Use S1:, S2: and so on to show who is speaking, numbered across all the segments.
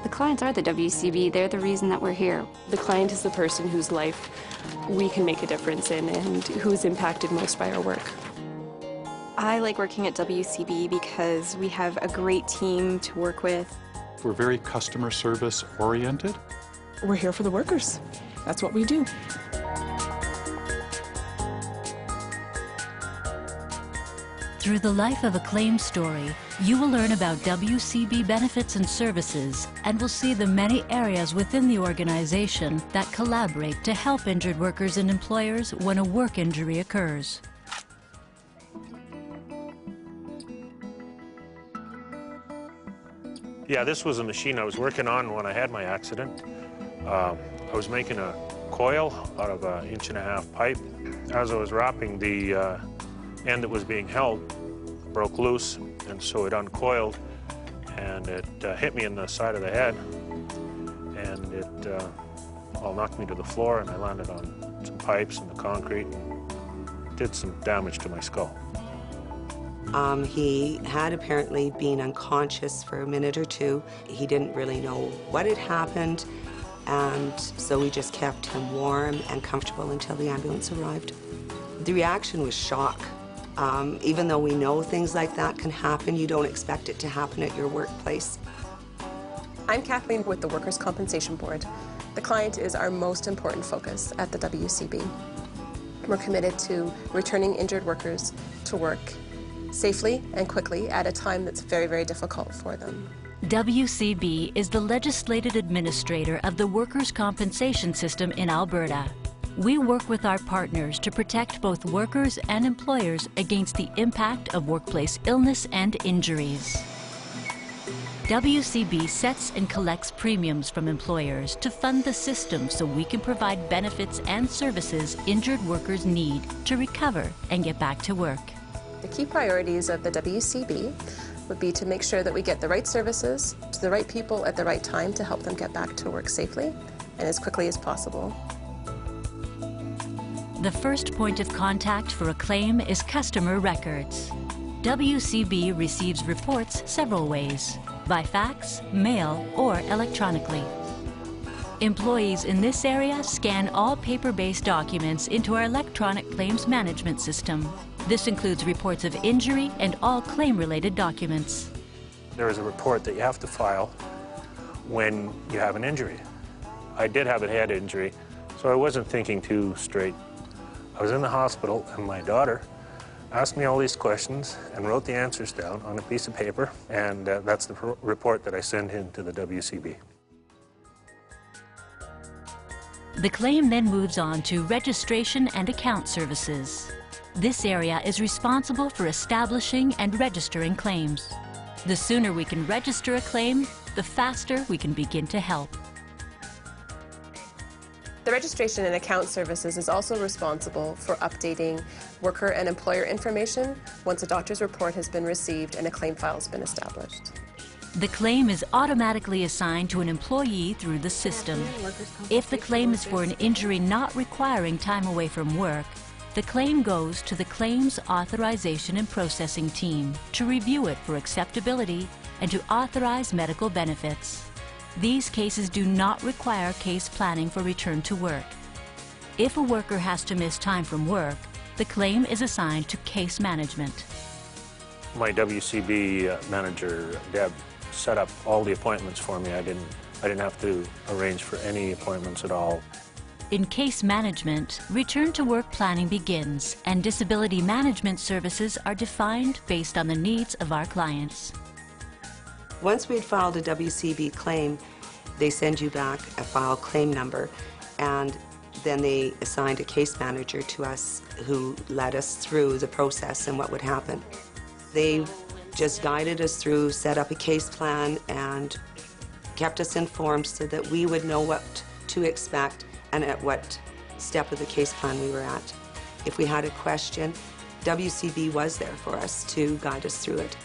S1: The clients are the WCB. They're the reason that we're here.
S2: The client is the person whose life we can make a difference in and who's impacted most by our work.
S3: I like working at WCB because we have a great team to work with.
S4: We're very customer service oriented.
S5: We're here for the workers. That's what we do.
S6: Through the life of a claim story, you will learn about WCB benefits and services and will see the many areas within the organization that collaborate to help injured workers and employers when a work injury occurs.
S7: Yeah, this was a machine I was working on when I had my accident. I was making a coil out of an 1.5-inch pipe. As I was wrapping, the end that was being held broke loose, and so it uncoiled, and it hit me in the side of the head, and it all knocked me to the floor, and I landed on some pipes and the concrete and did some damage to my skull.
S8: He had apparently been unconscious for a minute or two. He didn't really know what had happened, and so we just kept him warm and comfortable until the ambulance arrived. The reaction was shock. Even though we know things like that can happen, you don't expect it to happen at your workplace.
S2: I'm Kathleen with the Workers' Compensation Board. The client is our most important focus at the WCB. We're committed to returning injured workers to work safely and quickly at a time that's very, very difficult for them.
S6: WCB is the legislated administrator of the workers' compensation system in Alberta. We work with our partners to protect both workers and employers against the impact of workplace illness and injuries. WCB sets and collects premiums from employers to fund the system so we can provide benefits and services injured workers need to recover and get back to work.
S2: The key priorities of the WCB would be to make sure that we get the right services to the right people at the right time to help them get back to work safely and as quickly as possible.
S6: The first point of contact for a claim is customer records. WCB receives reports several ways: by fax, mail, or electronically. Employees in this area scan all paper-based documents into our electronic claims management system. This includes reports of injury and all claim-related documents.
S7: There is a report that you have to file when you have an injury. I did have a head injury, so I wasn't thinking too straight. I was in the hospital, and my daughter asked me all these questions and wrote the answers down on a piece of paper, and that's the report that I send in to the WCB.
S6: The claim then moves on to registration and account services. This area is responsible for establishing and registering claims. The sooner we can register a claim, the faster we can begin to help.
S2: The registration and account services is also responsible for updating worker and employer information once a doctor's report has been received and a claim file has been established.
S6: The claim is automatically assigned to an employee through the system. If the claim is for an injury not requiring time away from work, the claim goes to the Claims Authorization and Processing Team to review it for acceptability and to authorize medical benefits. These cases do not require case planning for return to work. If a worker has to miss time from work, the claim is assigned to case management.
S7: My WCB manager, Deb, set up all the appointments for me. I didn't have to arrange for any appointments at all.
S6: In case management, return to work planning begins, and disability management services are defined based on the needs of our clients.
S8: Once we'd filed a WCB claim, they send you back a file claim number, and then they assigned a case manager to us who led us through the process and what would happen. They just guided us through, set up a case plan, and kept us informed so that we would know what to expect and at what step of the case plan we were at. If we had a question, WCB was there for us to guide us through it.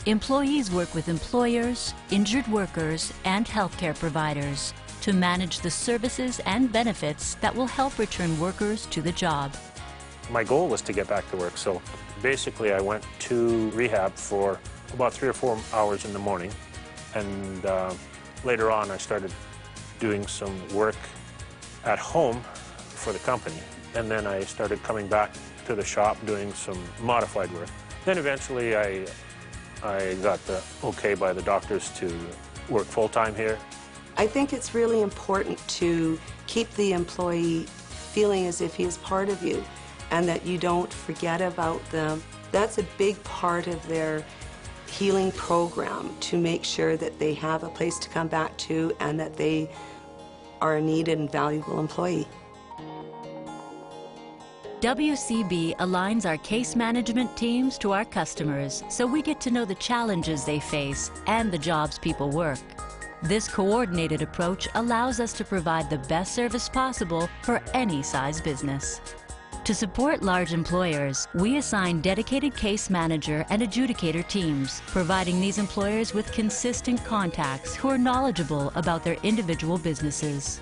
S6: Employees work with employers, injured workers, and healthcare providers to manage the services and benefits that will help return workers to the job.
S7: My goal was to get back to work, so basically I went to rehab for about 3 or 4 hours in the morning, and Later on, I started doing some work at home for the company, and then I started coming back to the shop doing some modified work. Then eventually I got the okay by the doctors to work full-time here.
S8: I think it's really important to keep the employee feeling as if he is part of you and that you don't forget about them. That's a big part of their healing program, to make sure that they have a place to come back to and that they are a needed and valuable employee.
S6: WCB aligns our case management teams to our customers so we get to know the challenges they face and the jobs people work. This coordinated approach allows us to provide the best service possible for any size business. To support large employers, we assign dedicated case manager and adjudicator teams, providing these employers with consistent contacts who are knowledgeable about their individual businesses.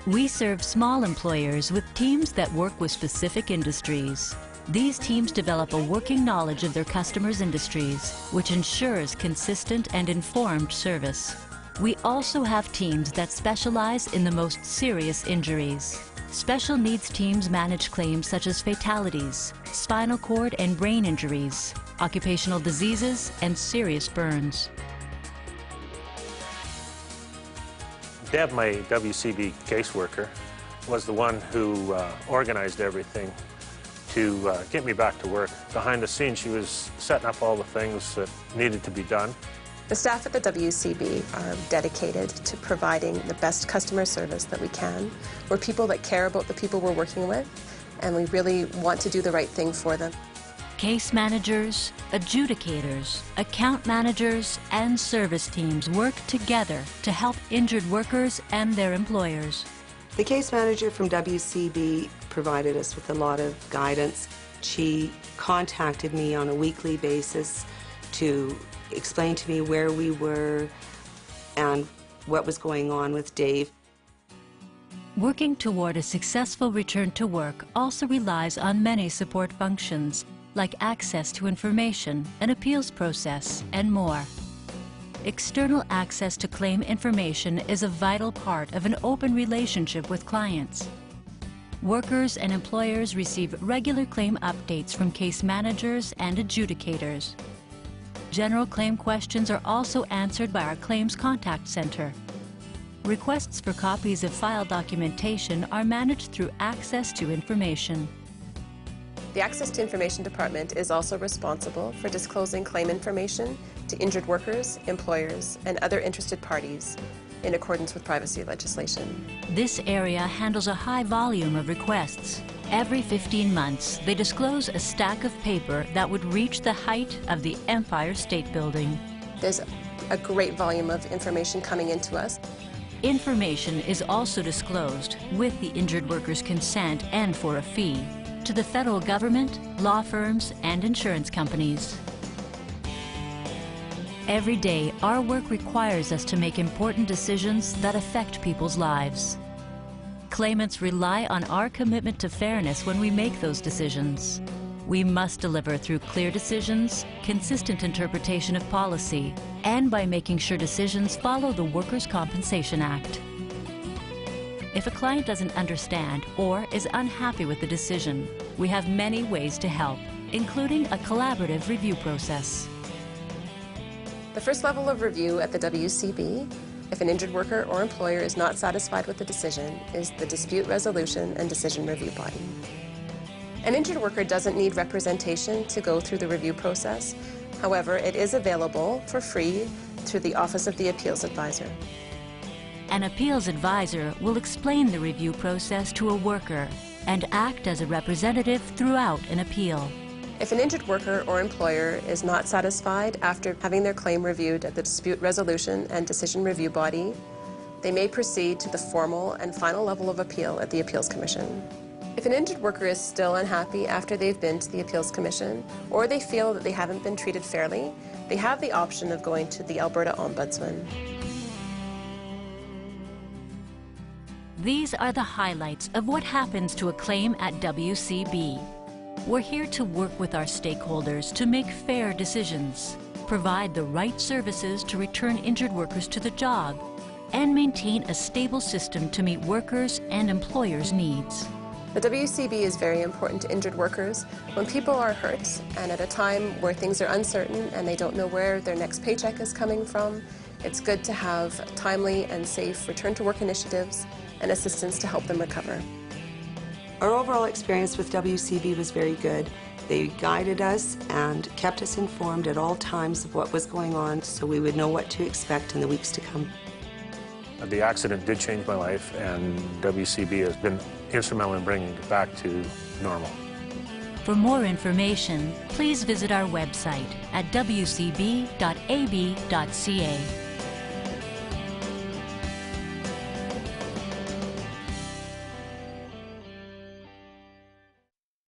S6: We serve small employers with teams that work with specific industries. These teams develop a working knowledge of their customers' industries, which ensures consistent and informed service. We also have teams that specialize in the most serious injuries. Special needs teams manage claims such as fatalities, spinal cord and brain injuries, occupational diseases, and serious burns.
S7: Deb, my WCB caseworker, was the one who organized everything to get me back to work. Behind the scenes, she was setting up all the things that needed to be done.
S2: The staff at the WCB are dedicated to providing the best customer service that we can. We're people that care about the people we're working with, and we really want to do the right thing for them.
S6: Case managers, adjudicators, account managers, and service teams work together to help injured workers and their employers.
S8: The case manager from WCB provided us with a lot of guidance. She contacted me on a weekly basis to explain to me where we were and what was going on with Dave.
S6: Working toward a successful return to work also relies on many support functions, like access to information, an appeals process, and more. External access to claim information is a vital part of an open relationship with clients. Workers and employers receive regular claim updates from case managers and adjudicators. General claim questions are also answered by our Claims Contact Center. Requests for copies of file documentation are managed through Access to Information.
S2: The Access to Information Department is also responsible for disclosing claim information to injured workers, employers, and other interested parties in accordance with privacy legislation.
S6: This area handles a high volume of requests. Every 15 months, they disclose a stack of paper that would reach the height of the Empire State Building.
S2: There's a great volume of information coming into us.
S6: Information is also disclosed, with the injured worker's consent and for a fee, to the federal government, law firms, and insurance companies. Every day, our work requires us to make important decisions that affect people's lives. Claimants rely on our commitment to fairness when we make those decisions. We must deliver through clear decisions, consistent interpretation of policy, and by making sure decisions follow the Workers' Compensation Act. If a client doesn't understand or is unhappy with the decision, we have many ways to help, including a collaborative review process.
S2: The first level of review at the WCB, if an injured worker or employer is not satisfied with the decision, is the Dispute Resolution and Decision Review Body. An injured worker doesn't need representation to go through the review process. However, it is available for free through the Office of the Appeals Advisor.
S6: An appeals advisor will explain the review process to a worker and act as a representative throughout an appeal.
S2: If an injured worker or employer is not satisfied after having their claim reviewed at the Dispute Resolution and Decision Review Body, they may proceed to the formal and final level of appeal at the Appeals Commission. If an injured worker is still unhappy after they've been to the Appeals Commission, or they feel that they haven't been treated fairly, they have the option of going to the Alberta Ombudsman.
S6: These are the highlights of what happens to a claim at WCB. We're here to work with our stakeholders to make fair decisions. provide the right services to return injured workers to the job, and maintain a stable system to meet workers' and employers' needs.
S2: The WCB is very important to injured workers. When people are hurt and at a time where things are uncertain and they don't know where their next paycheck is coming from, it's good to have timely and safe return to work initiatives and assistance to help them recover.
S8: Our overall experience with WCB was very good. They guided us and kept us informed at all times of what was going on so we would know what to expect in the weeks to come.
S7: The accident did change my life, and WCB has been instrumental in bringing it back to normal.
S6: For more information, please visit our website at wcb.ab.ca.